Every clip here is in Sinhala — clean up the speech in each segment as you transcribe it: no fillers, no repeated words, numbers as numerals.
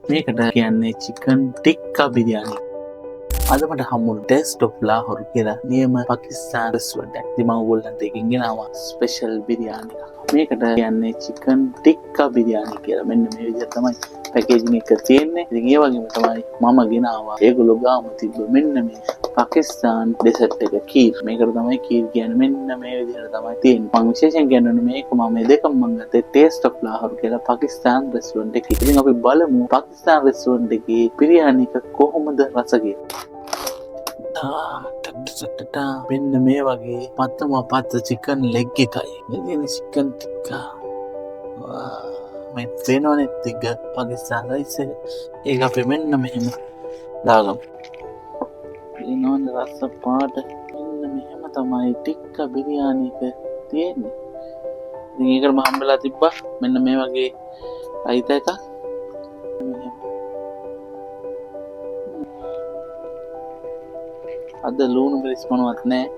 මේකට කියන්නේ චිකන් ටික්කා බිරියානි. අද මට හම්බුණු ටේස්ට් ඔෆ් ලාහෝර් කියලා නියම පාකිස්තාන් රෙස්ටුරන්ට් එකක්. ඉතින් මම ඕගොල්ලන්ට එකකින් ගෙනාවා ස්පෙෂල් බිරියානි එකක්. මේකට කියන්නේ චිකන් ටික්කා බිරියානි කියලා. මෙන්න මේ විදිහට තමයි පැකේජින් එක තියෙන්නේ. ඉතින් ඒ වගේම තමයි මම ගෙනාවා ඒගොල්ලෝ ගාම තිබ්බ මෙන්න මේ පාකිස්තාන් ඩෙසර්ට් එක කීර්. මේකට තමයි කීර් කියන්නේ. මෙන්න මේ විදිහට තමයි තියෙන්නේ. මම විශේෂයෙන් කියන්නේ මේක මම දෙකම මම ගත්තේ ටේස්ට් ඔෆ් ලාහෝර් කියලා පාකිස්තාන් රෙස්ටුරන්ට් එකේ. ඉතින් අපි බලමු පාකිස්තාන් රෙස්ටුරන්ට් එකේ බිරියානි එක කොහොමද රස කියලා. මෙන්න මේ වගේ පත්තම පත්ත චිකන් ලෙග් එකයි. මෙදින චිකන් ටික්කා. මේ තේනවනේ ටික පාකිස්තාන් රයිස් එක. ඒක අපි මෙන්න මෙහෙම දාගමු. එනවනේ රස පාට මෙන්න මෙහෙම තමයි ටික්කා බිරියානි එක තියෙන්නේ. ඉතින් ඒකට මම හම්බෙලා තිබ්බා මෙන්න මේ වගේ රයිත එකක්. අද ලුණු මිරිස් මොනවත් නැහැ.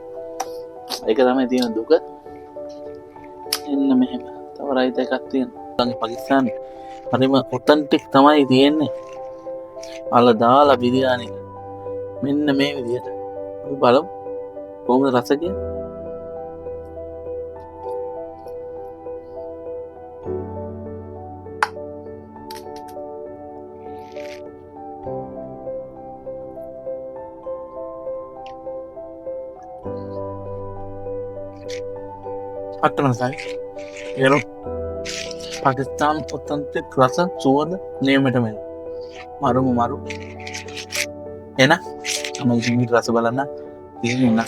ඒක තමයි තියෙන දුක. එන්න මෙහෙම. තව රයිත එකක් තියෙනවා. පාකිස්තාන හරිම ඔතෙන්ටික් තමයි තියෙන්නේ. අල දාලා බිරියානි. මෙන්න මේ විදිහට. අපි බලමු කොහොමද රස කියන්නේ. අත්තමසයි පාකිස්තාන් ඔතෙන්ටික් රස සුවඳ නියමටම මරු එන අම රස බලන්න තියෙන